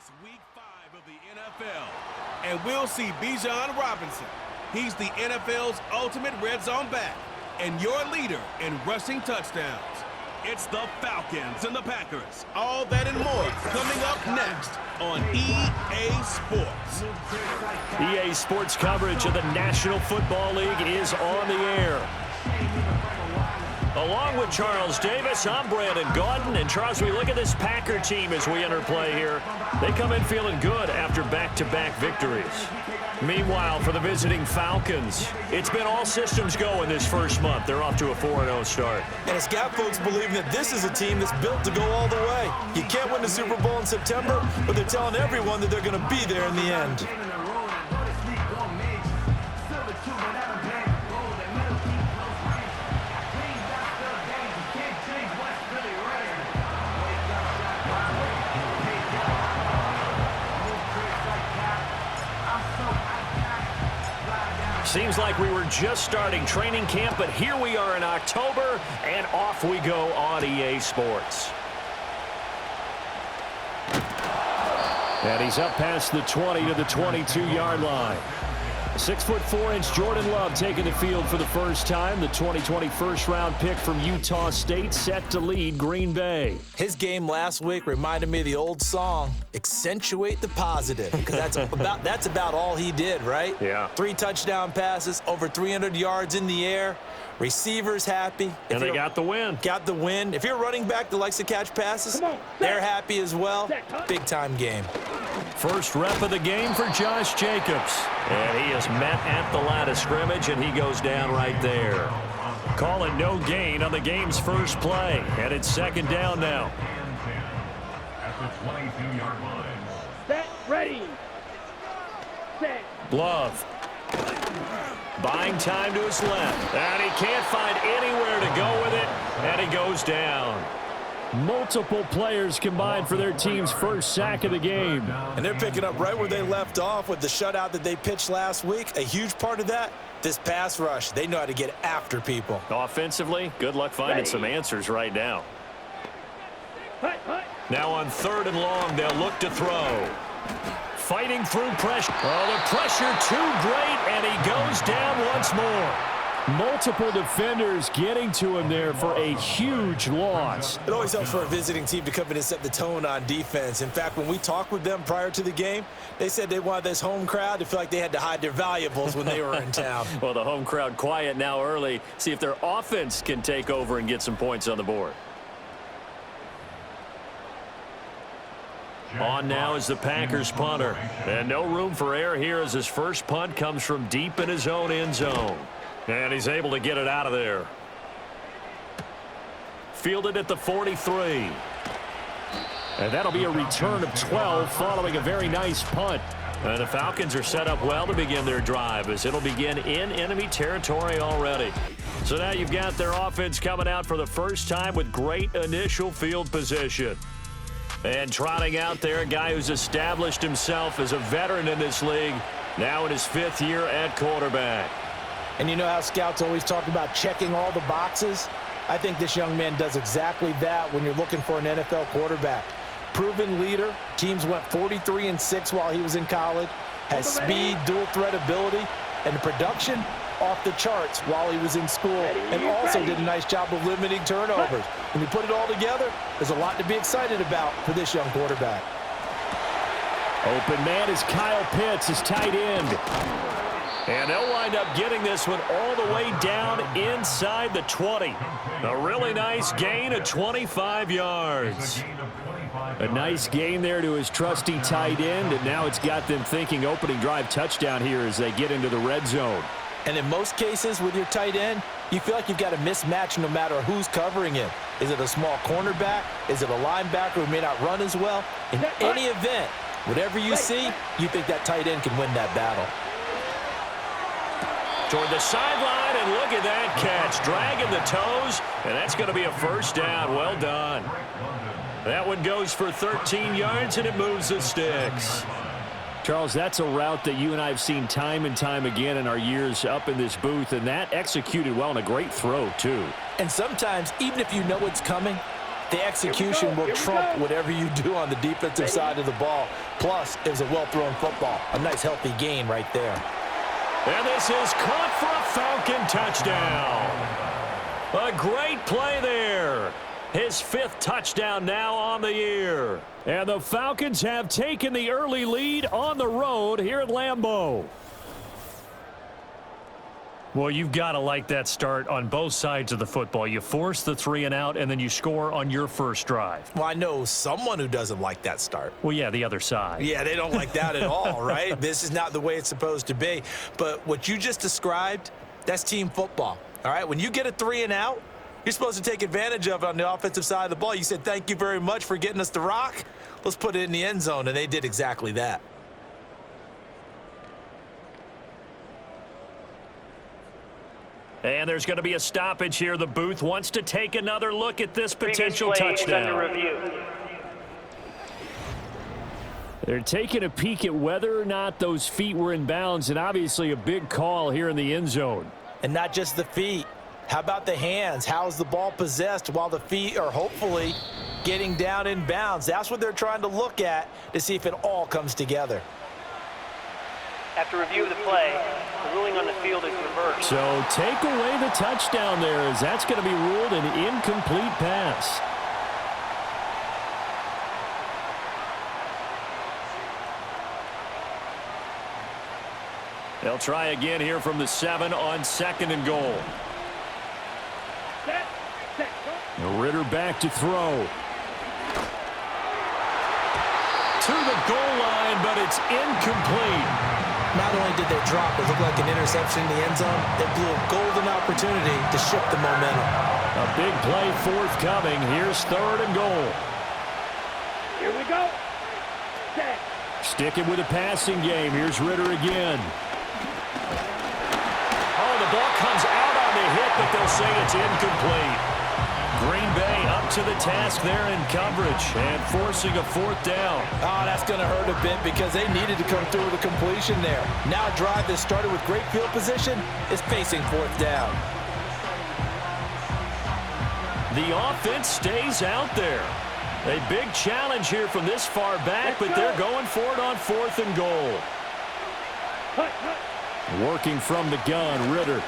It's week 5 of the NFL, and we'll see Bijan Robinson. He's the NFL's ultimate red zone back and your leader in rushing touchdowns. It's the Falcons and the Packers. All that and more coming up next on EA Sports. EA Sports coverage of the National Football League is on the air. Along with Charles Davis, I'm Brandon Gaudin. And Charles, we look at this Packer team as we enter play here. They come in feeling good after back-to-back victories. Meanwhile, for the visiting Falcons, it's been all systems go in this first month. They're off to a 4-0 start. And it's got folks believing that this is a team that's built to go all the way. You can't win the Super Bowl in September, but they're telling everyone that they're going to be there in the end. Seems like we were just starting training camp, but here we are in October, and off we go on EA Sports. And he's up past the 20 to the 22-yard line. 6'4" Jordan Love taking the field for the first time. The 2020 first-round pick from Utah State set to lead Green Bay. His game last week reminded me of the old song, Accentuate the Positive, because that's about all he did, right? Yeah. 3 touchdown passes, over 300 yards in the air. Receivers happy. And they got the win. Got the win. If you're a running back that likes to catch passes, they're happy as well. Big-time game. First rep of the game for Josh Jacobs. And he is met at the line of scrimmage, and he goes down right there. Call it no gain on the game's first play. And it's second down now. At the 22-yard line. Set, ready. Set. Love. Buying time to his left. And he can't find anywhere to go with it. And he goes down. Multiple players combined for their team's first sack of the game. And they're picking up right where they left off with the shutout that they pitched last week. A huge part of that, this pass rush. They know how to get after people. Offensively, good luck finding some answers right now. Now on 3rd and long, they'll look to throw. Fighting through pressure. Oh, the pressure too great, and he goes down once more. Multiple defenders getting to him there for a huge loss. It always helps for a visiting team to come in and set the tone on defense. In fact, when we talked with them prior to the game, they said they wanted this home crowd to feel like they had to hide their valuables when they were in town. Well, the home crowd quiet now early. See if their offense can take over and get some points on the board. On now is the Packers punter. And no room for error here as his first punt comes from deep in his own end zone. And he's able to get it out of there. Fielded at the 43. And that'll be a return of 12 following a very nice punt. And the Falcons are set up well to begin their drive as it'll begin in enemy territory already. So now you've got their offense coming out for the first time with great initial field position. And trotting out there, a guy who's established himself as a veteran in this league, now in his 5th year at quarterback. And you know how scouts always talk about checking all the boxes? I think this young man does exactly that when you're looking for an NFL quarterback. Proven leader. Teams went 43-6 while he was in college. Has speed, dual threat ability, and the production off the charts while he was in school. And also did a nice job of limiting turnovers. When you put it all together, there's a lot to be excited about for this young quarterback. Open man is Kyle Pitts, his tight end. And they'll wind up getting this one all the way down inside the 20. A really nice gain of 25 yards. A nice gain there to his trusty tight end, and now it's got them thinking opening drive touchdown here as they get into the red zone. And in most cases with your tight end, you feel like you've got a mismatch no matter who's covering him. Is it a small cornerback? Is it a linebacker who may not run as well? In any event, whatever you see, you think that tight end can win that battle. Toward the sideline, and look at that catch. Dragging the toes, and that's going to be a first down. Well done. That one goes for 13 yards, and it moves the sticks. Charles, that's a route that you and I have seen time and time again in our years up in this booth, and that executed well and a great throw, too. And sometimes, even if you know it's coming, The execution will trump whatever you do on the defensive side of the ball. Plus, it was a well-thrown football. A nice, healthy gain right there. And this is caught for a Falcon touchdown. A great play there. His 5th touchdown now on the year. And the Falcons have taken the early lead on the road here at Lambeau. Well, you've got to like that start on both sides of the football. You force the 3 and out, and then you score on your first drive. Well, I know someone who doesn't like that start. Well, yeah, the other side. Yeah, they don't like that at all, right? This is not the way it's supposed to be. But what you just described, that's team football, all right? When you get a 3 and out, you're supposed to take advantage of it on the offensive side of the ball. You said, thank you very much for getting us the rock. Let's put it in the end zone, and they did exactly that. And there's going to be a stoppage here. The booth wants to take another look at this potential touchdown. They're taking a peek at whether or not those feet were in bounds, and obviously a big call here in the end zone. And not just the feet. How about the hands? How's the ball possessed while the feet are hopefully getting down in bounds? That's what they're trying to look at to see if it all comes together. After review of the play, the ruling on the field is reversed. So take away the touchdown there, as that's going to be ruled an incomplete pass. They'll try again here from the 7 on 2nd and goal. Ritter back to throw. To the goal line, but it's incomplete. Not only did they drop, it looked like an interception in the end zone, they blew a golden opportunity to shift the momentum. A big play forthcoming. Here's 3rd and goal. Here we go. Set. Sticking with a passing game. Here's Ritter again. Oh, the ball comes out on the hit, but they'll say it's incomplete. Green Bay up to the task there in coverage and forcing a 4th down. Oh, that's going to hurt a bit because they needed to come through with a completion there. Now a drive that started with great field position is facing 4th down. The offense stays out there. A big challenge here from this far back, but they're going for it on 4th and goal. Working from the gun, Ritter.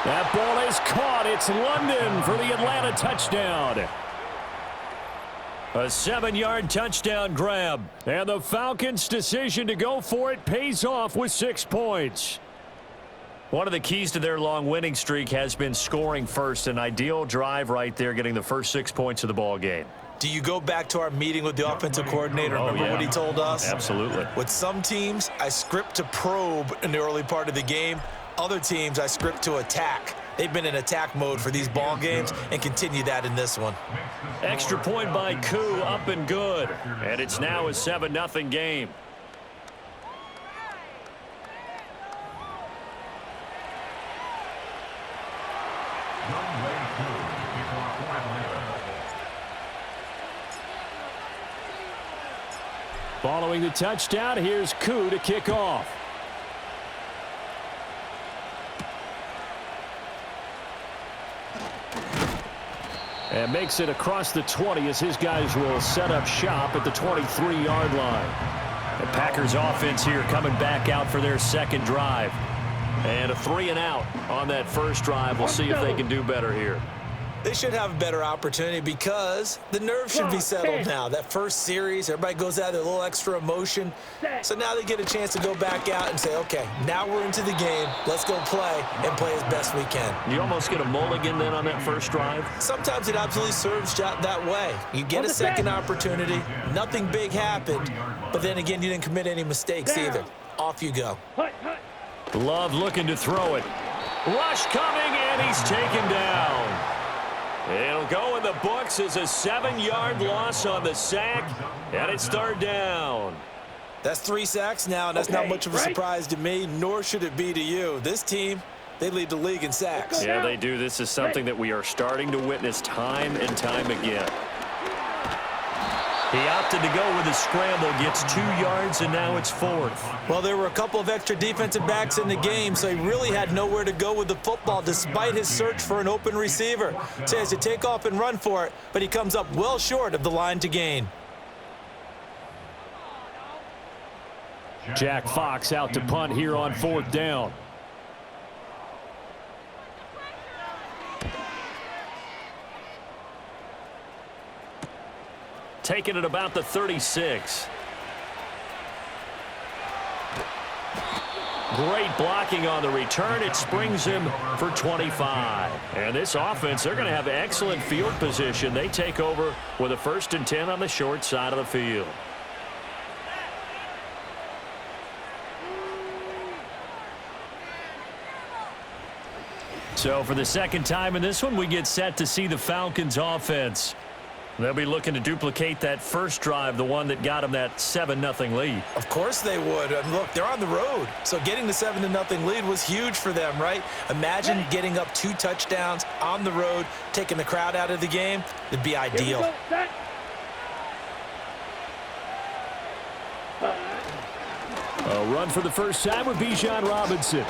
That ball is caught. It's London for the Atlanta touchdown. A 7-yard touchdown grab. And the Falcons' decision to go for it pays off with 6 points. One of the keys to their long winning streak has been scoring first. An ideal drive right there, getting the first 6 points of the ball game. Do you go back to our meeting with the offensive coordinator? Remember what he told us? Absolutely. With some teams, I script to probe in the early part of the game. Other teams, I script to attack. They've been in attack mode for these ball games and continue that in this one. Extra point by Koo, up and good. And it's now a 7-0 game. Following the touchdown, here's Koo to kick off. And makes it across the 20 as his guys will set up shop at the 23-yard line. The Packers offense here coming back out for their 2nd drive. And a 3 and out on that first drive. We'll see if they can do better here. They should have a better opportunity because the nerves should be settled now. That first series, everybody goes out with a little extra emotion. So now they get a chance to go back out and say, okay, now we're into the game. Let's go play and play as best we can. You almost get a mulligan then on that first drive? Sometimes it absolutely serves that way. You get a second opportunity. Nothing big happened. But then again, you didn't commit any mistakes either. Off you go. Love looking to throw it. Rush coming, and he's taken down. It'll go in the books as a 7-yard loss on the sack, and it's 3rd down. That's 3 sacks now, and that's not much of a surprise to me, nor should it be to you. This team, they lead the league in sacks. Yeah, they do. This is something that we are starting to witness time and time again. He opted to go with a scramble, gets 2 yards, and now it's 4th. Well, there were a couple of extra defensive backs in the game, so he really had nowhere to go with the football despite his search for an open receiver. So he has to take off and run for it, but he comes up well short of the line to gain. Jack Fox out to punt here on 4th down. Taking it about the 36. Great blocking on the return. It springs him for 25. And this offense, they're going to have excellent field position. They take over with a 1st and 10 on the short side of the field. So for the second time in this one, we get set to see the Falcons offense. They'll be looking to duplicate that first drive, the one that got them that 7-0 lead. Of course they would. And look, they're on the road. So getting the 7-0 lead was huge for them, right? Imagine getting up 2 touchdowns on the road, taking the crowd out of the game. It'd be ideal. A run for the first time with Bijan Robinson.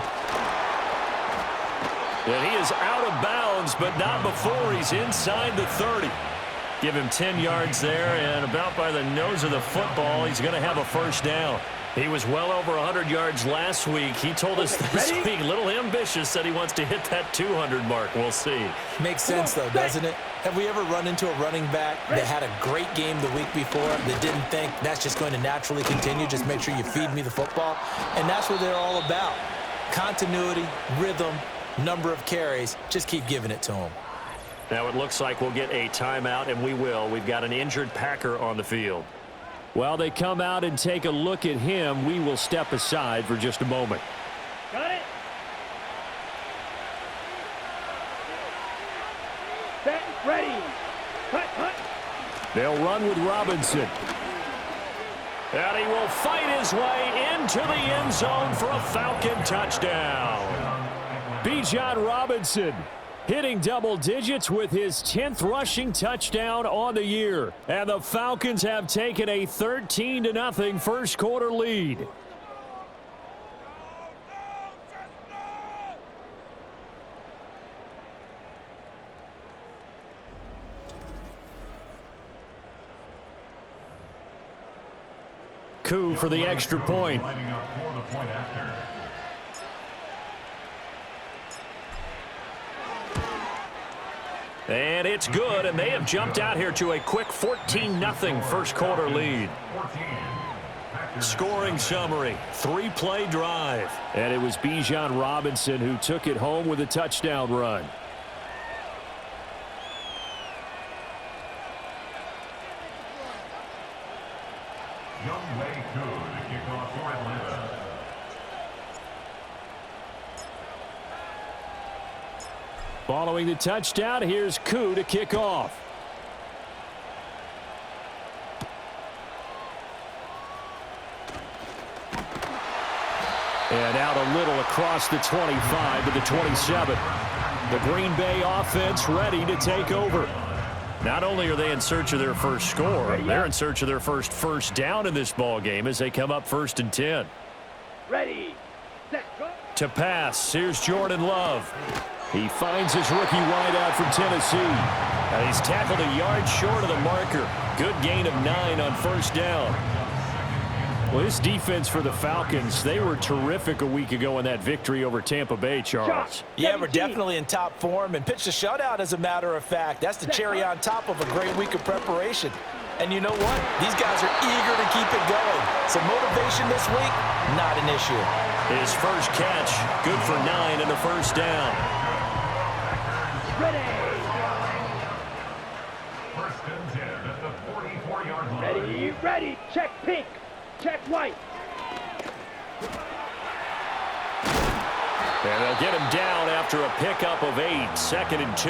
And he is out of bounds, but not before he's inside the 30. Give him 10 yards there, and about by the nose of the football, he's going to have a 1st down. He was well over 100 yards last week. He told us this week, a little ambitious, said he wants to hit that 200 mark. We'll see. Makes sense, though, doesn't it? Have we ever run into a running back that had a great game the week before that didn't think that's just going to naturally continue? Just make sure you feed me the football. And that's what they're all about. Continuity, rhythm, number of carries. Just keep giving it to them. Now it looks like we'll get a timeout, and we will. We've got an injured Packer on the field. While they come out and take a look at him, we will step aside for just a moment. Got it. Set, ready. Cut. They'll run with Robinson. And he will fight his way into the end zone for a Falcon touchdown. Bijan Robinson hitting double digits with his 10th rushing touchdown on the year. And the Falcons have taken a 13-0 first quarter lead. Coup for the extra point. Lining up for the point after. And it's good, and they have jumped out here to a quick 14-0 first quarter lead. Scoring summary, 3-play drive. And it was Bijan Robinson who took it home with a touchdown run. Following the touchdown, here's Koo to kick off. And out a little across the 25 to the 27. The Green Bay offense ready to take over. Not only are they in search of their first score, they're in search of their first down in this ball game as they come up 1st and 10. Ready. Set, go. To pass, here's Jordan Love. He finds his rookie wideout from Tennessee. And he's tackled a yard short of the marker. Good gain of 9 on 1st down. Well, this defense for the Falcons, they were terrific a week ago in that victory over Tampa Bay, Charles. Yeah, we're definitely in top form and pitched a shutout, as a matter of fact. That's the cherry on top of a great week of preparation. And you know what? These guys are eager to keep it going. So motivation this week, not an issue. His first catch, good for 9 and a 1st down. Ready. 1st and 10 at the 44-yard line. Ready. Check pink. Check white. And they'll get him down after a pickup of 8, 2nd and 2.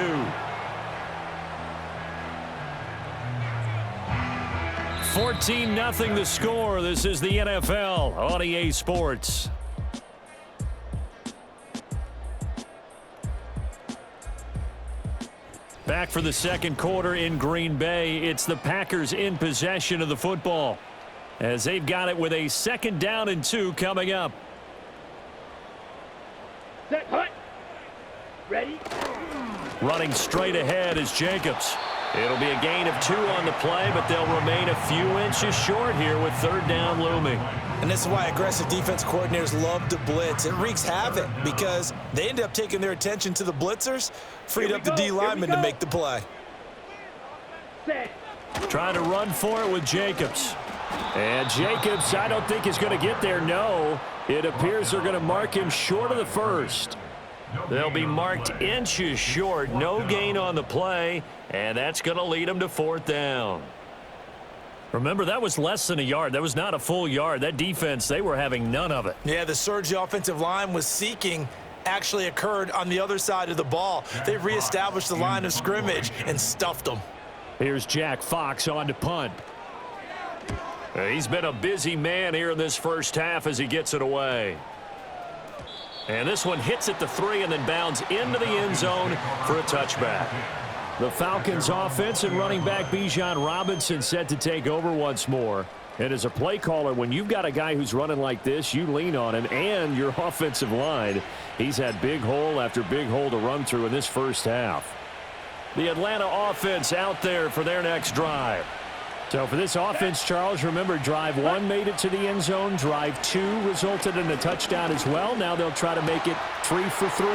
14-0 the score. This is the NFL on EA Sports. Back back for the second quarter in Green Bay. It's the Packers in possession of the football as they've got it with a 2nd down and 2 coming up. Set, hut. Ready. Running straight ahead is Jacobs. It'll be a gain of 2 on the play, but they'll remain a few inches short here with 3rd down looming. And this is why aggressive defense coordinators love to blitz. It wreaks havoc because they end up taking their attention to the blitzers, freed up the D lineman to make the play. Set. Trying to run for it with Jacobs. And Jacobs, I don't think is going to get there. No, it appears they're going to mark him short of the first. They'll be marked inches short. No gain on the play, and that's going to lead them to 4th down. Remember, that was less than a yard. That was not a full yard. That defense, they were having none of it. Yeah, the surge the offensive line was seeking actually occurred on the other side of the ball. They reestablished the line of scrimmage and stuffed them. Here's Jack Fox on to punt. He's been a busy man here in this first half as he gets it away. And this one hits at the 3 and then bounds into the end zone for a touchback. The Falcons offense and running back Bijan Robinson set to take over once more. And as a play caller, when you've got a guy who's running like this, you lean on him and your offensive line. He's had big hole after big hole to run through in this first half. The Atlanta offense out there for their next drive. So for this offense, Charles, remember, drive 1 made it to the end zone. Drive 2 resulted in a touchdown as well. Now they'll try to make it 3 for 3.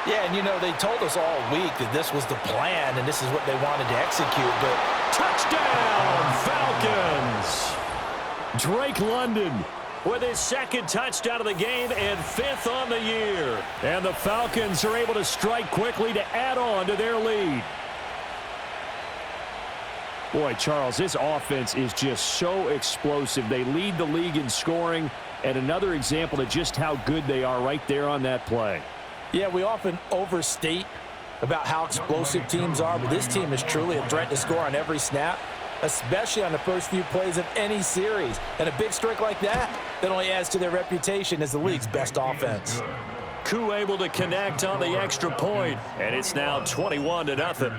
Yeah, and you know, they told us all week that this was the plan and this is what they wanted to execute, but touchdown, Falcons! Drake London with his 2nd touchdown of the game and 5th on the year. And the Falcons are able to strike quickly to add on to their lead. Boy, Charles, this offense is just so explosive. They lead the league in scoring, and another example of just how good they are right there on that play. Yeah, we often overstate about how explosive teams are, but this team is truly a threat to score on every snap, especially on the first few plays of any series. And a big streak like that only adds to their reputation as the league's best offense. Koo able to connect on the extra point, and it's now 21-0.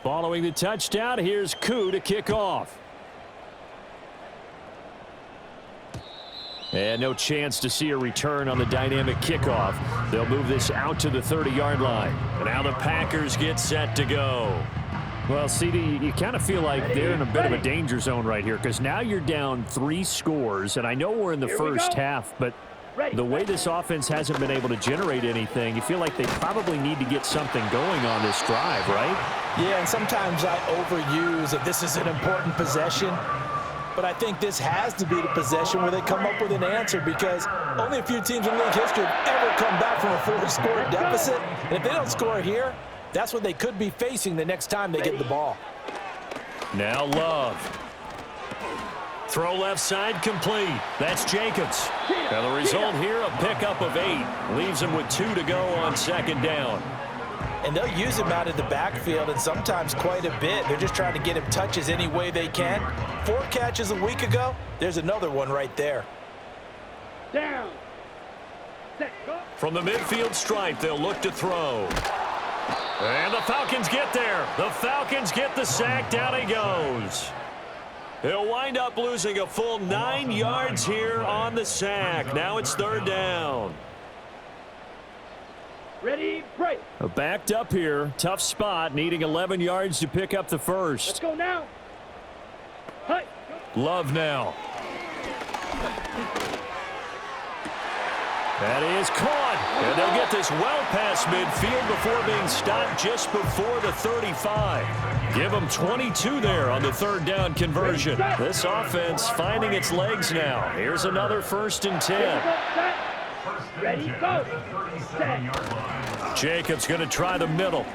Following the touchdown, here's Koo to kick off. And no chance to see a return on the dynamic kickoff. They'll move this out to the 30-yard line. And now the Packers get set to go. Well, CD, you kind of feel like they're in a bit of a danger zone right here because now you're down 3 scores. And I know we're in the first half, but the way this offense hasn't been able to generate anything, you feel like they probably need to get something going on this drive, right? Yeah, and sometimes I overuse that this is an important possession. But I think this has to be the possession where they come up with an answer because only a few teams in league history have ever come back from a 4-score deficit. And if they don't score here, that's what they could be facing the next time they get the ball. Now Love. Throw left side complete. That's Jacobs. Now the result here, a pickup of 8. Leaves him with 2 to go on 2nd down. And they'll use him out of the backfield and sometimes quite a bit. They're just trying to get him touches any way they can. 4 catches a week ago. There's another one right there. Down. Set, go. From the midfield stripe, they'll look to throw. And the Falcons get there. The Falcons get the sack. Down he goes. He'll wind up losing a full 9 yards here on the sack. Now it's 3rd down. Ready, break. Backed up here. Tough spot. Needing 11 yards to pick up the first. Let's go now. Hut. Love now. That is caught. And they'll get this well past midfield before being stopped just before the 35. Give them 22 there on the 3rd down conversion. This offense finding its legs now. Here's another 1st and 10. Ready, go. Set. Jacobs going to try the middle.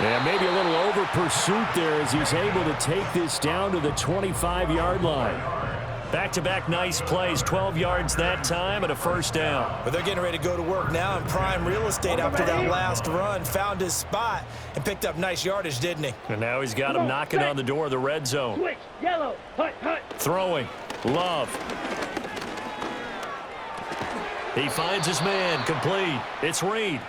And maybe a little over pursuit there as he's able to take this down to the 25-yard line. Back-to-back nice plays, 12 yards that time and a first down. But they're getting ready to go to work now in prime real estate after that last run. Found his spot and picked up nice yardage, didn't he? And now he's got him knocking on the door of the red zone. Switch, yellow, hut, hut. Throwing, Love. He finds his man, complete. It's Reed.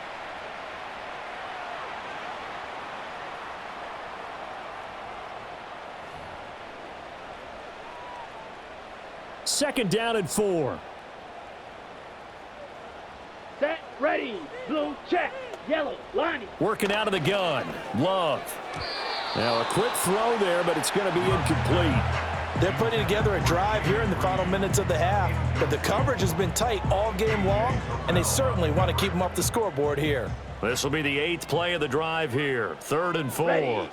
Second down and 4. Set, ready, blue, check, yellow, lining. Working out of the gun, Love. Now a quick throw there, but it's going to be incomplete. They're putting together a drive here in the final minutes of the half, but the coverage has been tight all game long, and they certainly want to keep them up the scoreboard here. This will be the 8th play of the drive here. 3rd and 4. Ready.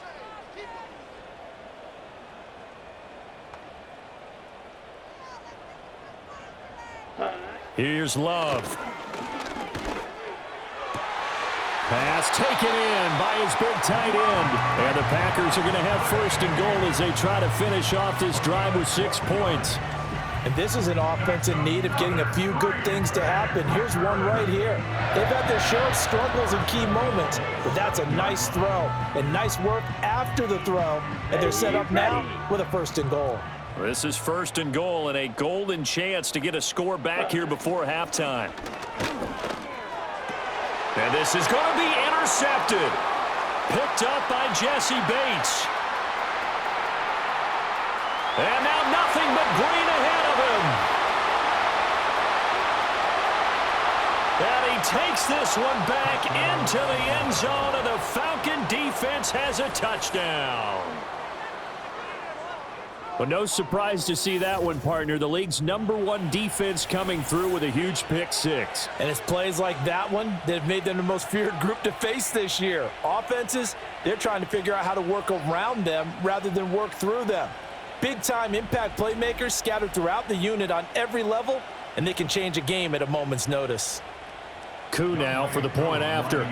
Here's Love. Pass taken in by his big tight end. And the Packers are going to have 1st and goal as they try to finish off this drive with 6 points. And this is an offense in need of getting a few good things to happen. Here's one right here. They've had their share of struggles in key moments, but that's a nice throw and nice work after the throw. And they're set up now with a 1st and goal. This is 1st and goal and a golden chance to get a score back here before halftime. And this is going to be intercepted. Picked up by Jesse Bates. And now nothing but green ahead of him. And he takes this one back into the end zone, and the Falcon defense has a touchdown. Well, no surprise to see that one, partner. The league's #1 defense coming through with a huge pick 6. And it's plays like that one that have made them the most feared group to face this year. Offenses, they're trying to figure out how to work around them rather than work through them. Big-time impact playmakers scattered throughout the unit on every level, and they can change a game at a moment's notice. Coup now for the point after.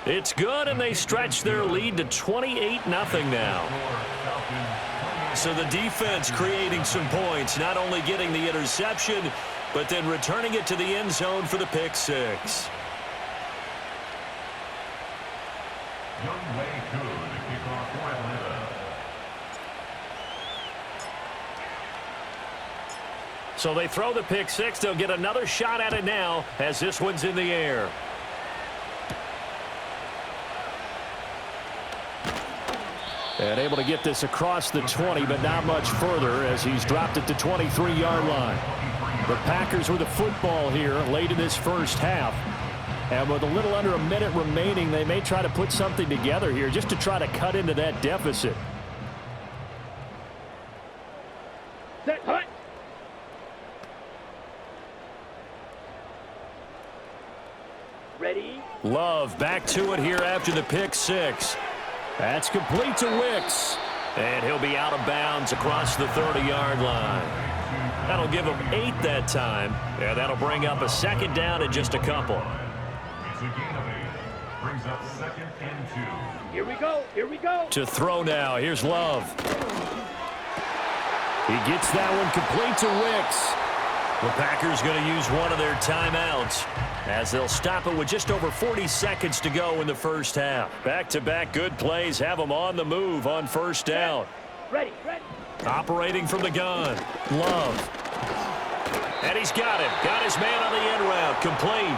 It's good, and they stretch their lead to 28-0 now. So the defense creating some points, not only getting the interception, but then returning it to the end zone for the pick 6. So they throw the pick 6. They'll get another shot at it now as this one's in the air. And able to get this across the 20, but not much further as he's dropped it to 23-yard line. The Packers with the football here late in this first half. And with a little under a minute remaining, they may try to put something together here just to try to cut into that deficit. Set, hut. Ready. Love back to it here after the pick 6. That's complete to Wicks. And he'll be out of bounds across the 30-yard line. That'll give him 8 that time. And that'll bring up a 2nd down in just a couple. It's a gain of 8. Brings up 2nd and 2. Here we go. Here we go. To throw now. Here's Love. He gets that one complete to Wicks. The Packers going to use one of their timeouts as they'll stop it with just over 40 seconds to go in the first half. Back-to-back good plays have them on the move on 1st down. Ready, ready. Operating from the gun. Love. And he's got him. Got his man on the end route. Complete.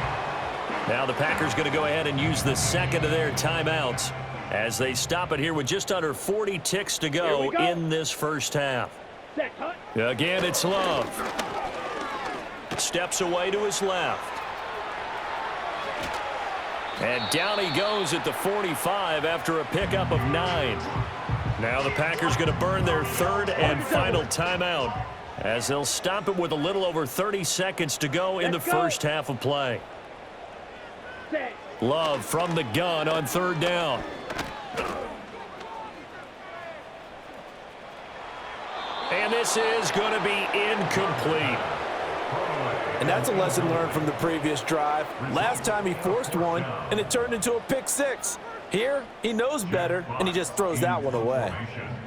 Now the Packers going to go ahead and use the 2nd of their timeouts as they stop it here with just under 40 ticks to go in this first half. Set, hut. Again, it's Love. Steps away to his left. And down he goes at the 45 after a pickup of 9. Now the Packers going to burn their 3rd and final timeout as they'll stop it with a little over 30 seconds to go in the first half of play. Set. Love from the gun on 3rd down. And this is going to be incomplete. And that's a lesson learned from the previous drive. Last time he forced one, and it turned into a pick six. Here, he knows better, and he just throws that one away.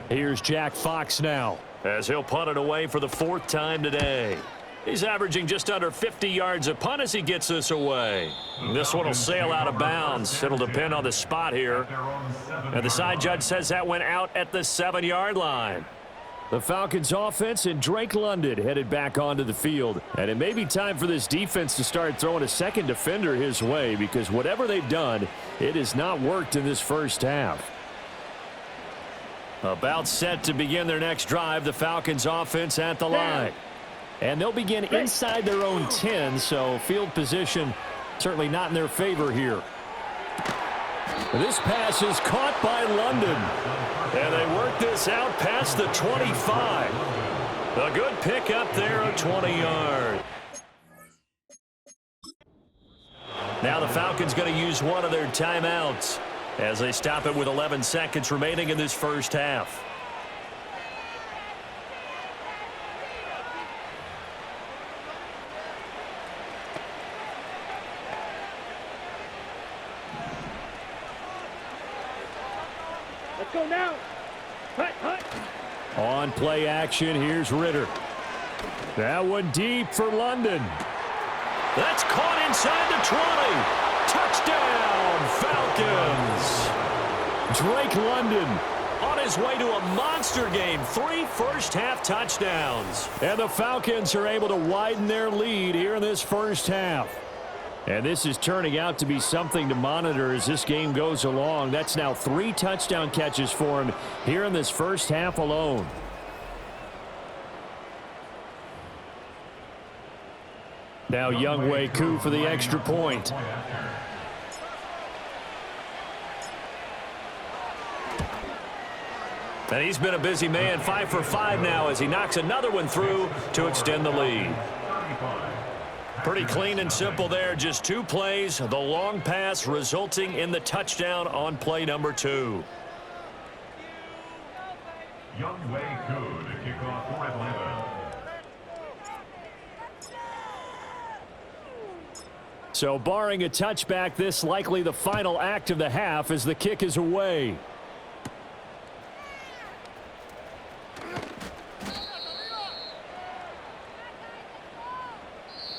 Here's Jack Fox now, as he'll punt it away for the 4th time today. He's averaging just under 50 yards a punt as he gets this away. This one will sail out of bounds. It'll depend on the spot here. And the side judge says that went out at the 7-yard line. The Falcons offense and Drake London headed back onto the field. And it may be time for this defense to start throwing a second defender his way, because whatever they've done, it has not worked in this first half. About set to begin their next drive, the Falcons offense at the line. And they'll begin inside their own 10, so field position certainly not in their favor here. This pass is caught by London. And they work this out past the 25. A good pick up there of 20 yards. Now the Falcons going to use one of their timeouts as they stop it with 11 seconds remaining in this first half. Let's go now. Hut, hut. On play action, here's Ritter. That one deep for London. That's caught inside the 20. Touchdown, Falcons. Drake London on his way to a monster game. 3 first-half touchdowns. And the Falcons are able to widen their lead here in this first half. And this is turning out to be something to monitor as this game goes along. That's now 3 touchdown catches for him here in this first half alone. Now Younghoe Koo for the extra point. And he's been a busy man, 5 for 5 now as he knocks another one through to extend the lead. Pretty clean and simple there. Just 2 plays. The long pass resulting in the touchdown on play number 2. Younghoe Koo to kick off for Atlanta. So barring a touchback, this likely the final act of the half as the kick is away.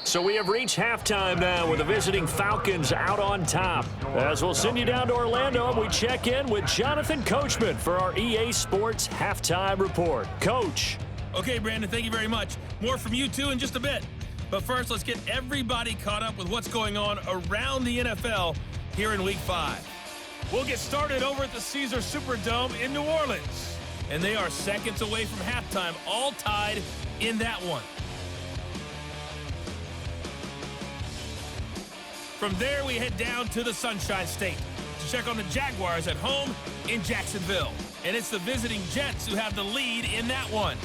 So we have reached halftime now with the visiting Falcons out on top. As we'll send you down to Orlando and we check in with Jonathan Coachman for our EA Sports Halftime Report. Coach. Okay, Brandon, thank you very much. More from you two in just a bit. But first, let's get everybody caught up with what's going on around the NFL here in Week 5. We'll get started over at the Caesar Superdome in New Orleans. And they are seconds away from halftime, all tied in that one. From there, we head down to the Sunshine State to check on the Jaguars at home in Jacksonville. And it's the visiting Jets who have the lead in that one.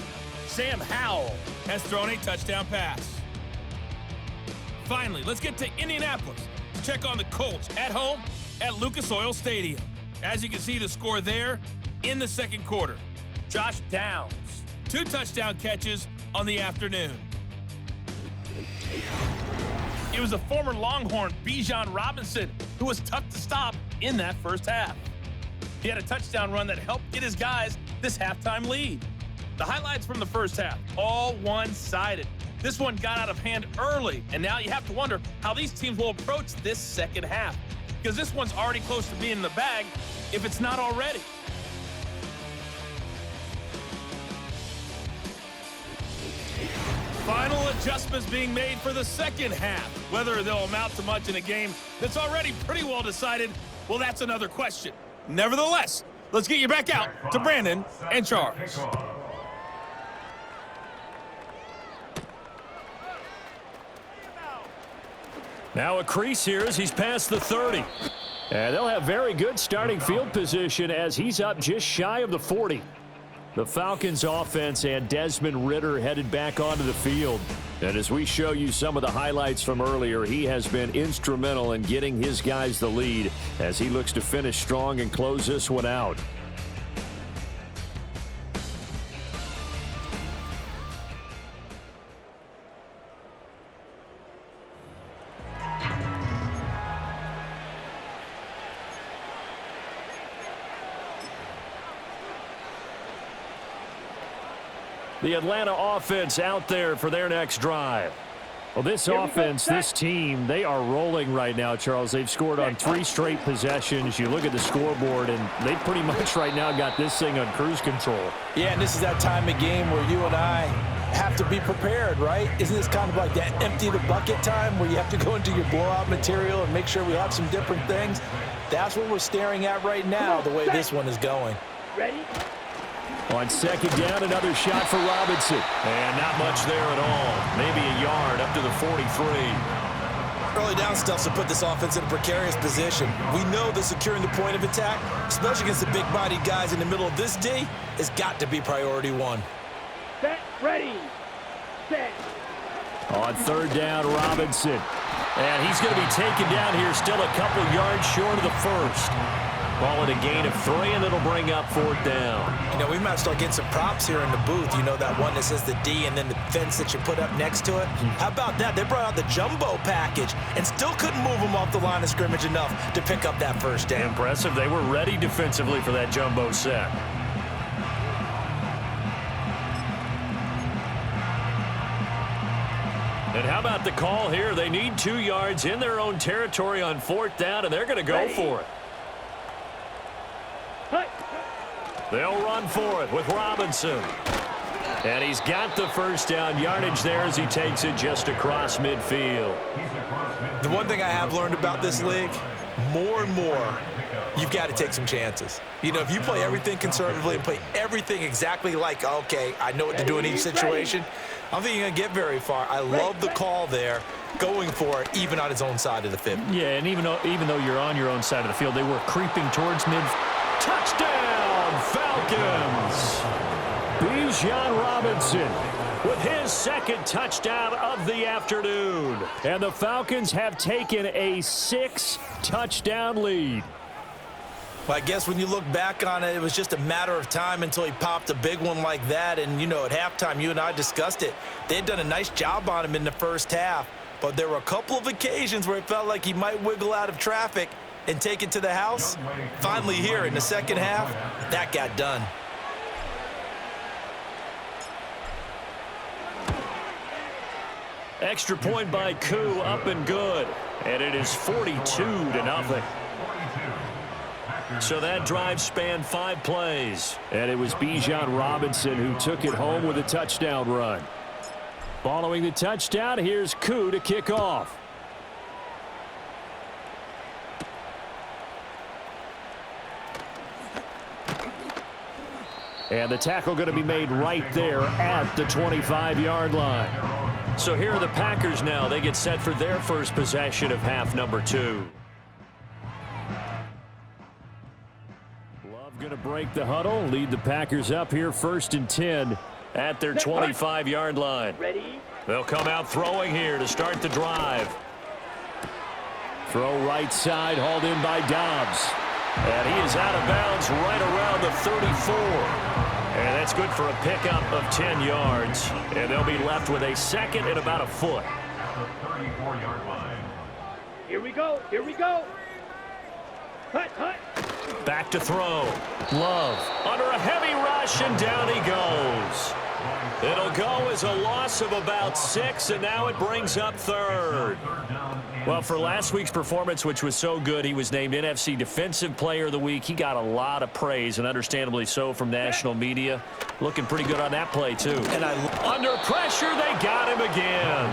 Sam Howell has thrown a touchdown pass. Finally, let's get to Indianapolis to check on the Colts at home at Lucas Oil Stadium. As you can see, the score there in the second quarter. Josh Downs, 2 touchdown catches on the afternoon. It was the former Longhorn Bijan Robinson who was tough to stop in that first half. He had a touchdown run that helped get his guys this halftime lead. The highlights from the first half, all one-sided. This one got out of hand early, and now you have to wonder how these teams will approach this second half, because this one's already close to being in the bag if it's not already. Final adjustments being made for the second half. Whether they'll amount to much in a game that's already pretty well decided, well, that's another question. Nevertheless, let's get you back out to Brandon and Charles. Now a crease here as he's past the 30. And they'll have very good starting field position as he's up just shy of the 40. The Falcons offense and Desmond Ritter headed back onto the field. And as we show you some of the highlights from earlier, he has been instrumental in getting his guys the lead as he looks to finish strong and close this one out. The Atlanta offense out there for their next drive. Well, this offense, this team, they are rolling right now, Charles. They've scored on 3 straight possessions. You look at the scoreboard, and they pretty much right now got this thing on cruise control. Yeah, and this is that time of game where you and I have to be prepared, right? Isn't this kind of like that empty the bucket time where you have to go into your blowout material and make sure we have some different things? That's what we're staring at right now, the way this one is going. Ready? On second down, another shot for Robinson. And not much there at all. Maybe a yard up to the 43. Early down stuff to put this offense in a precarious position. We know that securing the point of attack, especially against the big-bodied guys in the middle of this D, has got to be priority 1. Set, ready, set. On third down, Robinson. And he's going to be taken down here, still a couple yards short of the first. Call it a gain of 3, and it'll bring up 4th down. You know, we might start getting some props here in the booth. You know, that one that says the D and then the fence that you put up next to it. How about that? They brought out the jumbo package and still couldn't move them off the line of scrimmage enough to pick up that first down. Impressive. They were ready defensively for that jumbo set. And how about the call here? They need 2 yards in their own territory on 4th down, and they're going to go for it. They'll run for it with Robinson. And he's got the first down yardage there as he takes it just across midfield. The one thing I have learned about this league, more and more, you've got to take some chances. You know, if you play everything conservatively and play everything exactly like, okay, I know what to do in each situation, I don't think you're going to get very far. I love the call there, going for it, even on his own side of the field. Yeah, and even though you're on your own side of the field, they were creeping towards mid. Touchdown, Falcons! Bijan Robinson with his second touchdown of the afternoon. And the Falcons have taken a 6-touchdown lead. Well, I guess when you look back on it, it was just a matter of time until he popped a big one like that. And, you know, at halftime, you and I discussed it. They had done a nice job on him in the first half. But there were a couple of occasions where it felt like he might wiggle out of traffic and take it to the house. Finally here in the second half, that got done. Extra point by Koo, up and good. And it is 42-0. So that drive spanned 5 plays. And it was Bijan Robinson who took it home with a touchdown run. Following the touchdown, here's Koo to kick off. And the tackle going to be made right there at the 25-yard line. So here are the Packers now. They get set for their first possession of half number 2. Love going to break the huddle, lead the Packers up here 1st and 10 at their 25-yard line. Ready? They'll come out throwing here to start the drive. Throw right side, hauled in by Dobbs. And he is out of bounds right around the 34. And that's good for a pickup of 10 yards. And they'll be left with a second and about a foot. The 34-yard line. Here we go. Here we go. Hut, hut. Back to throw. Love under a heavy rush, and down he goes. It'll go as a loss of about 6, and now it brings up 3rd. Well, for last week's performance, which was so good, he was named NFC Defensive Player of the Week. He got a lot of praise, and understandably so, from national media. Looking pretty good on that play, too. And under pressure, they got him again.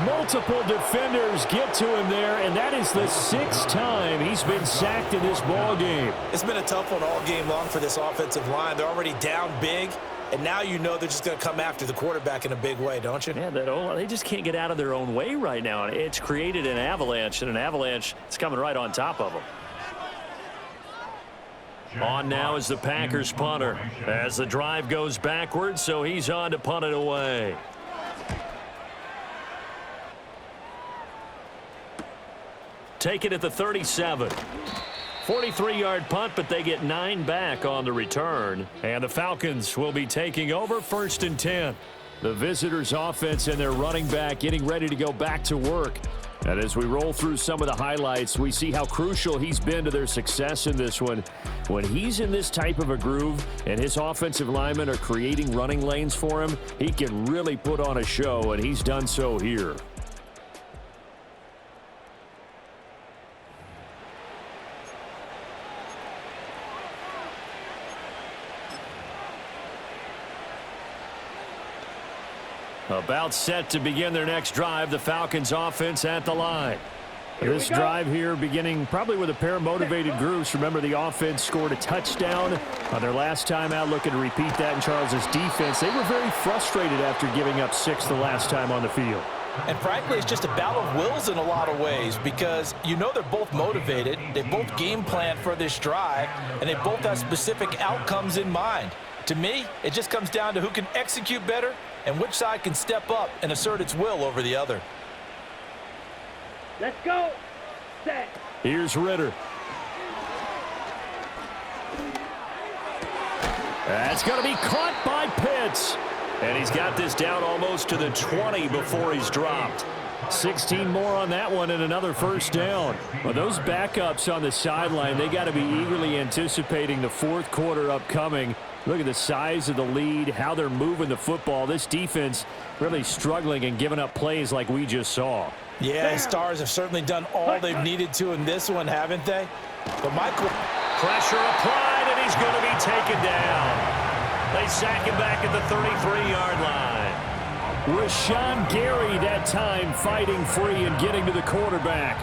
Multiple defenders get to him there, and that is the 6th time he's been sacked in this ball game. It's been a tough one all game long for this offensive line. They're already down big, and now you know they're just going to come after the quarterback in a big way, don't you? Yeah, they just can't get out of their own way right now. It's created an avalanche, and an avalanche is coming right on top of them. On now is the Packers punter as the drive goes backwards, so he's on to punt it away. Take it at the 37. 43-yard punt, but they get 9 back on the return. And the Falcons will be taking over 1st and 10. The visitors' offense and their running back getting ready to go back to work. And as we roll through some of the highlights, we see how crucial he's been to their success in this one. When he's in this type of a groove and his offensive linemen are creating running lanes for him, he can really put on a show, and he's done so here. About set to begin their next drive, the Falcons offense at the line. This drive here beginning probably with a pair of motivated groups. Remember, the offense scored a touchdown on their last time out, looking to repeat that in Charles's defense. They were very frustrated after giving up 6 the last time on the field. And frankly, it's just a battle of wills in a lot of ways because you know they're both motivated. They both game plan for this drive, and they both have specific outcomes in mind. To me, it just comes down to who can execute better and which side can step up and assert its will over the other. Let's go. Set. Here's Ritter. That's going to be caught by Pitts. And he's got this down almost to the 20 before he's dropped. 16 more on that one and another first down. Well, those backups on the sideline, they got to be eagerly anticipating the fourth quarter upcoming. Look at the size of the lead, how they're moving the football. This defense really struggling and giving up plays like we just saw. Yeah, Stars have certainly done all they've needed to in this one, haven't they? But Michael... Pressure applied, and he's going to be taken down. They sack him back at the 33-yard line. Rashawn Gary that time fighting free and getting to the quarterback.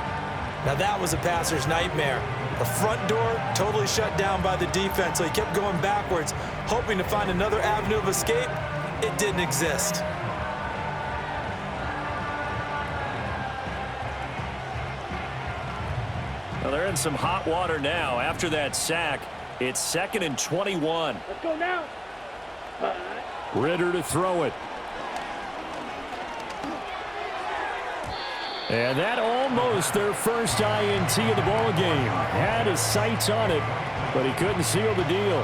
Now that was a passer's nightmare. The front door totally shut down by the defense, so he kept going backwards, hoping to find another avenue of escape. It didn't exist. Well, they're in some hot water now. After that sack, it's 2nd and 21. Let's go now. Ritter to throw it. And that almost their first INT of the ball game. Had his sights on it, but he couldn't seal the deal.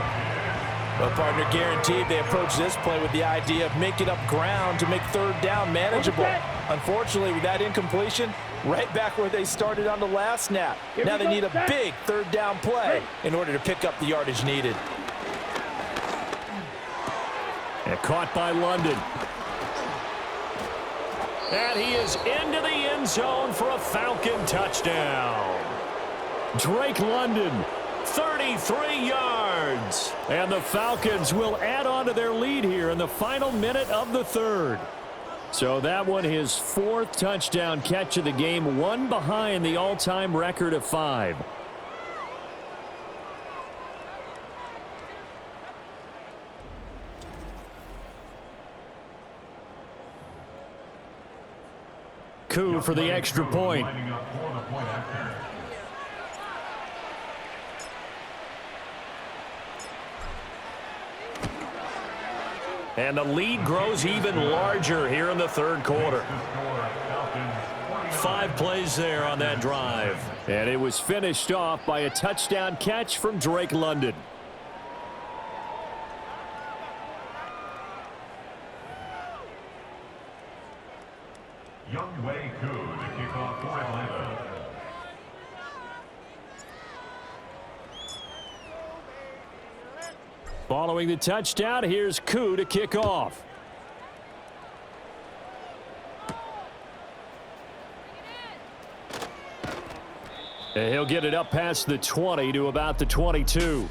Well, partner, guaranteed they approach this play with the idea of making up ground to make third down manageable. Unfortunately, with that incompletion, right back where they started on the last snap. Now they need a big third down play in order to pick up the yardage needed. And caught by London. And he is into the end zone for a Falcon touchdown. Drake London, 33 yards. And the Falcons will add on to their lead here in the final minute of the third. So that one, his 4th touchdown catch of the game, one behind the all-time record of 5. Koo for the extra point. And the lead grows even larger here in the third quarter. 5 plays there on that drive. And it was finished off by a touchdown catch from Drake London. Younghoe Koo to kick off for Atlanta. Following the touchdown, here's Koo to kick off. And he'll get it up past the 20 to about the 22.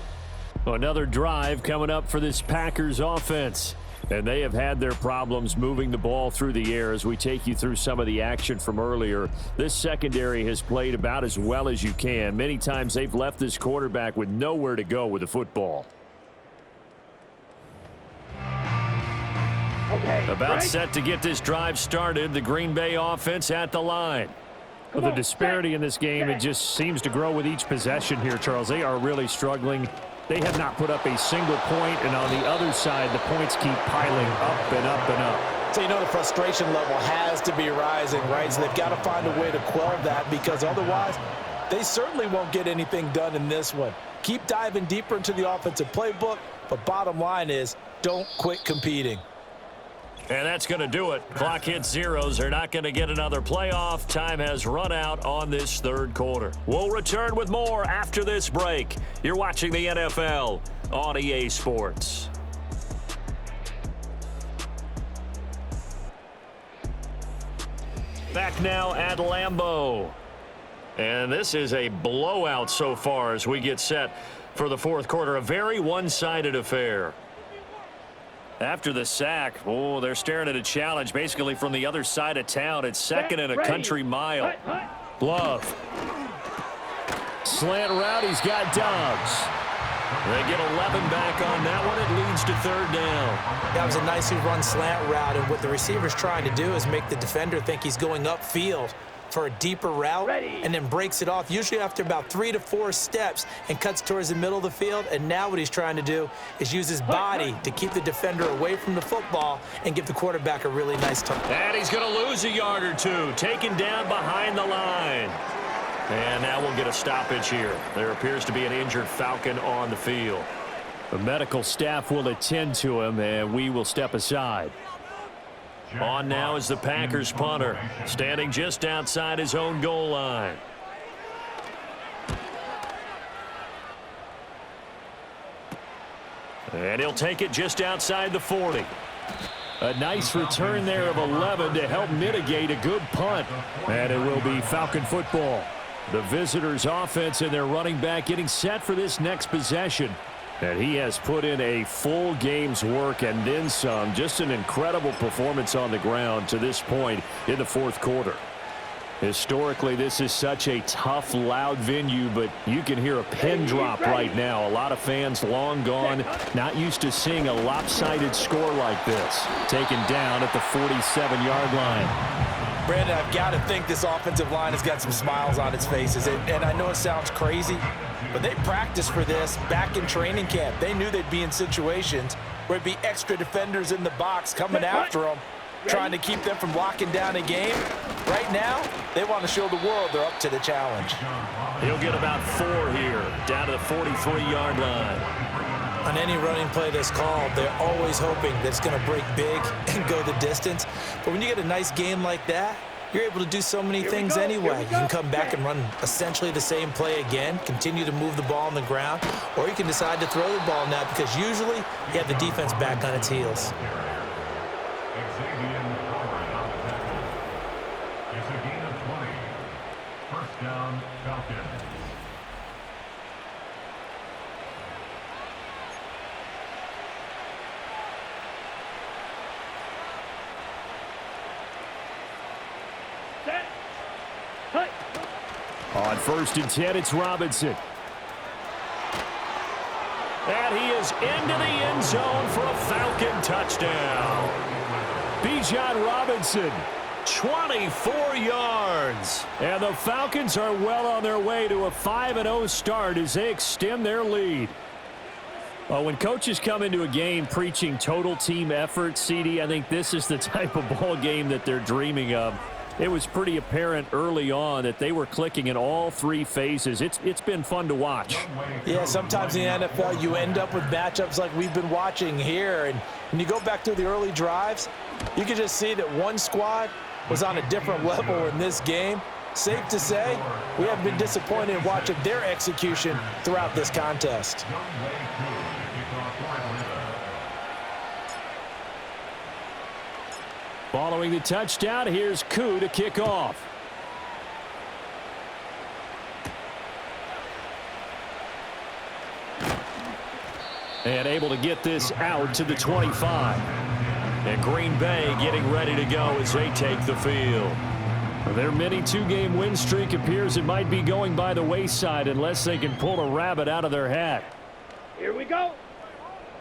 Another drive coming up for this Packers offense. And they have had their problems moving the ball through the air as we take you through some of the action from earlier. This secondary has played about as well as you can. Many times they've left this quarterback with nowhere to go with the football. About set to get this drive started. The Green Bay offense at the line. Well, the disparity in this game, it just seems to grow with each possession here, Charles. They are really struggling. They have not put up a single point, and on the other side, the points keep piling up and up and up. So you know the frustration level has to be rising, right? So they've got to find a way to quell that because otherwise they certainly won't get anything done in this one. Keep diving deeper into the offensive playbook, but bottom line is don't quit competing. And that's going to do it. Clock hits zeros. They're not going to get another playoff. Time has run out on this third quarter. We'll return with more after this break. You're watching the NFL on EA Sports. Back now at Lambeau. And this is a blowout so far as we get set for the fourth quarter. A very one-sided affair. After the sack, oh, they're staring at a challenge basically from the other side of town. It's second and a country mile. Love. Slant route, he's got Dobbs. They get 11 back on that one. It leads to third down. That was a nicely run slant route, and what the receiver's trying to do is make the defender think he's going upfield for a deeper route, and then breaks it off, usually after about 3 to 4 steps, and cuts towards the middle of the field. And now what he's trying to do is use his body to keep the defender away from the football and give the quarterback a really nice touch. And he's going to lose a yard or two, taken down behind the line. And now we'll get a stoppage here. There appears to be an injured Falcon on the field. The medical staff will attend to him, and we will step aside. On now is the Packers punter, standing just outside his own goal line. And he'll take it just outside the 40. A nice return there of 11 to help mitigate a good punt. And it will be Falcon football. The visitors' offense and their running back getting set for this next possession. And he has put in a full game's work and then some. Just an incredible performance on the ground to this point in the fourth quarter. Historically, this is such a tough, loud venue, but you can hear a pin drop right now. A lot of fans long gone, not used to seeing a lopsided score like this. Taken down at the 47-yard line. Brandon, I've got to think this offensive line has got some smiles on its faces. And I know it sounds crazy, but they practiced for this back in training camp. They knew they'd be in situations where it'd be extra defenders in the box coming after them, trying to keep them from locking down a game. Right now, they want to show the world they're up to the challenge. He'll get about 4 here, down to the 43-yard line. On any running play that's called, they're always hoping that it's going to break big and go the distance. But when you get a nice game like that, you're able to do so many things anyway. You can come back and run essentially the same play again, continue to move the ball on the ground, or you can decide to throw the ball now because usually you have the defense back on its heels. It's a gain of 20. First down, Falcons. On 1st and 10, it's Robinson. And he is into the end zone for a Falcon touchdown. Bijan Robinson, 24 yards. And the Falcons are well on their way to a 5-0 start as they extend their lead. Well, when coaches come into a game preaching total team effort, CD, I think this is the type of ball game that they're dreaming of. It was pretty apparent early on that they were clicking in all 3 phases. It's been fun to watch. Yeah, sometimes in the NFL you end up with matchups like we've been watching here. And when you go back to the early drives, you can just see that one squad was on a different level in this game. Safe to say, we have been disappointed in watching their execution throughout this contest. Following the touchdown, here's Koo to kick off. And able to get this out to the 25. And Green Bay getting ready to go as they take the field. Their mini 2-game win streak appears it might be going by the wayside unless they can pull a rabbit out of their hat. Here we go.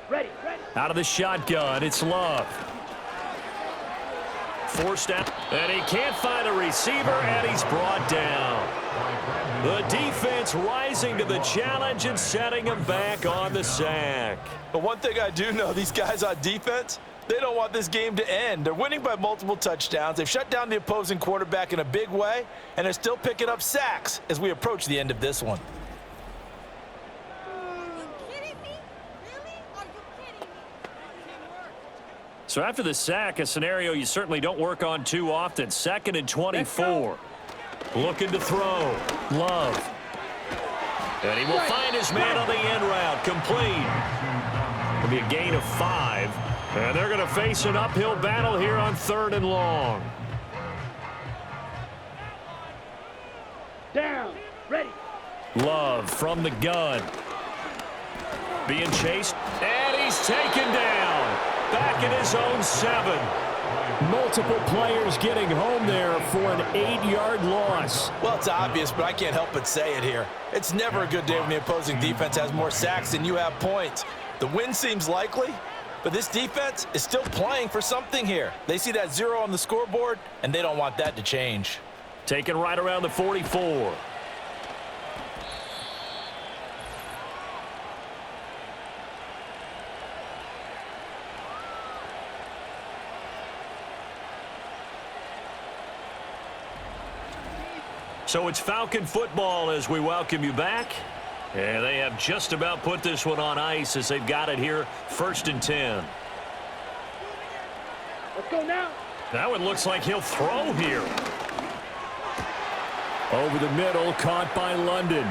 Ready. Out of the shotgun, it's Love. Forced out, and he can't find a receiver, and he's brought down. The defense rising to the challenge and setting him back on the sack. But one thing I do know, these guys on defense, they don't want this game to end. They're winning by multiple touchdowns. They've shut down the opposing quarterback in a big way, and they're still picking up sacks as we approach the end of this one. So after the sack, a scenario you certainly don't work on too often. 2nd and 24. Looking to throw. Love. And he will find his man on the end route. Complete. It'll be a gain of 5. And they're going to face an uphill battle here on 3rd and long. Down. Ready. Love from the gun. Being chased. And he's taken down. Back in his own 7. Multiple players getting home there for an 8-yard loss. Well, it's obvious, but I can't help but say it here. It's never a good day when the opposing defense has more sacks than you have points. The win seems likely, but this defense is still playing for something here. They see that 0 on the scoreboard, and they don't want that to change. Taken right around the 44. So it's Falcon football as we welcome you back. And they have just about put this one on ice as they've got it here, 1st and 10. Let's go now. Now it looks like he'll throw here. Over the middle, caught by London.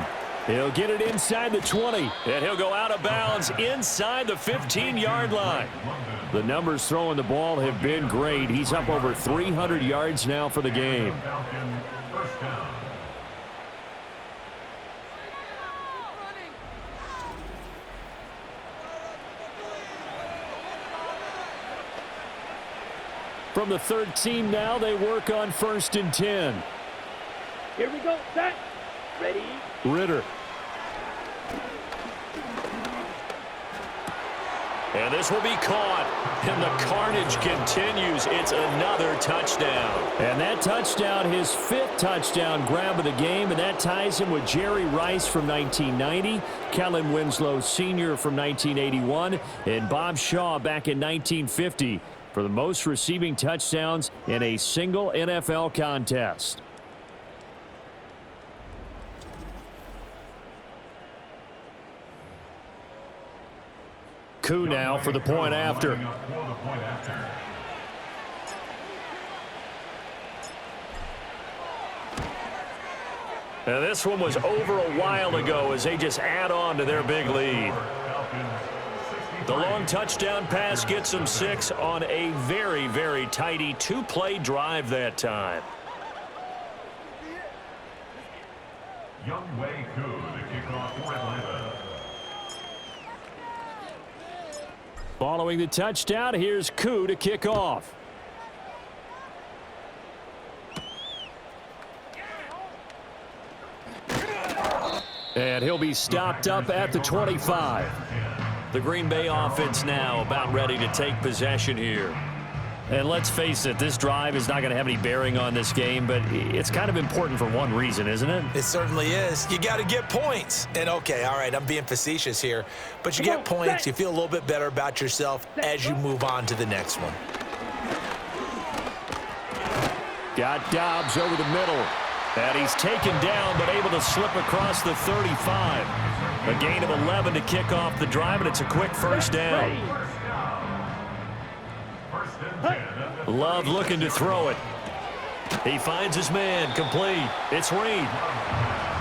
He'll get it inside the 20, and he'll go out of bounds inside the 15-yard line. The numbers throwing the ball have been great. He's up over 300 yards now for the game. From the 13 now, they work on 1st and 10. Here we go. Set. Ready. Ritter. And this will be caught. And the carnage continues. It's another touchdown. And that touchdown, his 5th touchdown grab of the game, and that ties him with Jerry Rice from 1990, Kellen Winslow Sr. from 1981, and Bob Shaw back in 1950. For the most receiving touchdowns in a single NFL contest. Koo now for the point after. And this one was over a while ago as they just add on to their big lead. The long touchdown pass gets them 6 on a very, very tidy 2-play drive that time. Young Wei Koo, the kickoff for Atlanta. Following the touchdown, here's Koo to kick off. And he'll be stopped up at the 25. The Green Bay offense now about ready to take possession here. And let's face it, this drive is not going to have any bearing on this game, but it's kind of important for one reason, isn't it? It certainly is. You got to get points. And, okay, all right, I'm being facetious here, but you get points, you feel a little bit better about yourself as you move on to the next one. Got Dobbs over the middle. And he's taken down, but able to slip across the 35. A gain of 11 to kick off the drive, and it's a quick 1st down. Love looking to throw it. He finds his man, complete. It's Reed.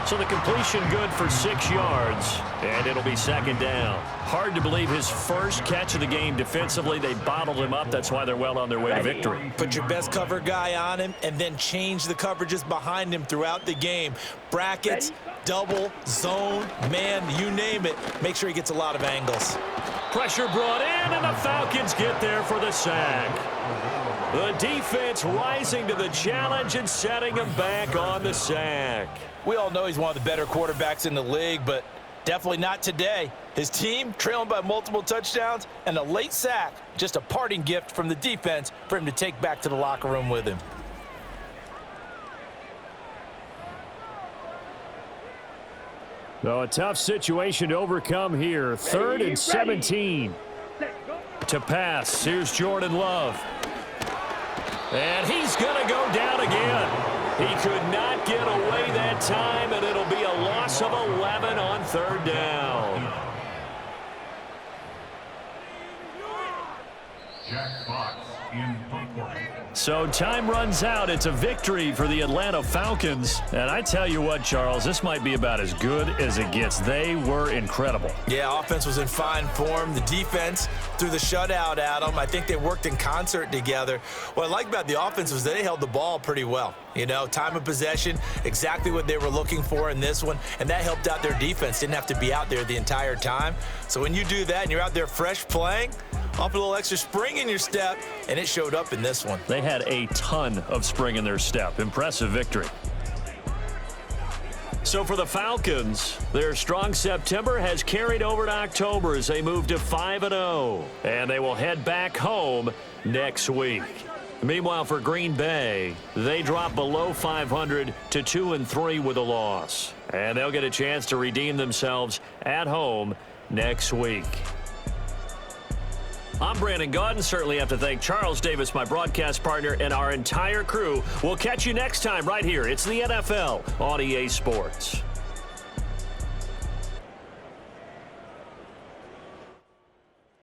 So the completion good for 6 yards, and it'll be 2nd down. Hard to believe his first catch of the game defensively. They bottled him up. That's why they're well on their way to victory. Put your best cover guy on him and then change the coverages behind him throughout the game. Brackets, double, zone, man, you name it. Make sure he gets a lot of angles. Pressure brought in, and the Falcons get there for the sack. The defense rising to the challenge and setting him back on the sack. We all know he's one of the better quarterbacks in the league, but definitely not today. His team trailing by multiple touchdowns and a late sack, just a parting gift from the defense for him to take back to the locker room with him. So a tough situation to overcome here. 3rd and 17. To pass. Here's Jordan Love. And he's going to go down again. He could not get away that time, and it'll be a loss of 11 on 3rd down. Jack Fox in punt work. So time runs out. It's a victory for the Atlanta Falcons. And I tell you what, Charles, this might be about as good as it gets. They were incredible. Yeah, offense was in fine form. The defense threw the shutout at them. I think they worked in concert together. What I like about the offense was they held the ball pretty well. You know, time of possession, exactly what they were looking for in this one, and that helped out their defense. Didn't have to be out there the entire time. So when you do that and you're out there fresh playing, off a little extra spring in your step, and it showed up in this one. They had a ton of spring in their step. Impressive victory. So for the Falcons, their strong September has carried over to October as they move to 5-0. And they will head back home next week. Meanwhile, for Green Bay, they drop below 500 to 2-3 with a loss. And they'll get a chance to redeem themselves at home next week. I'm Brandon Gaudin. Certainly have to thank Charles Davis, my broadcast partner, and our entire crew. We'll catch you next time right here. It's the NFL on EA Sports.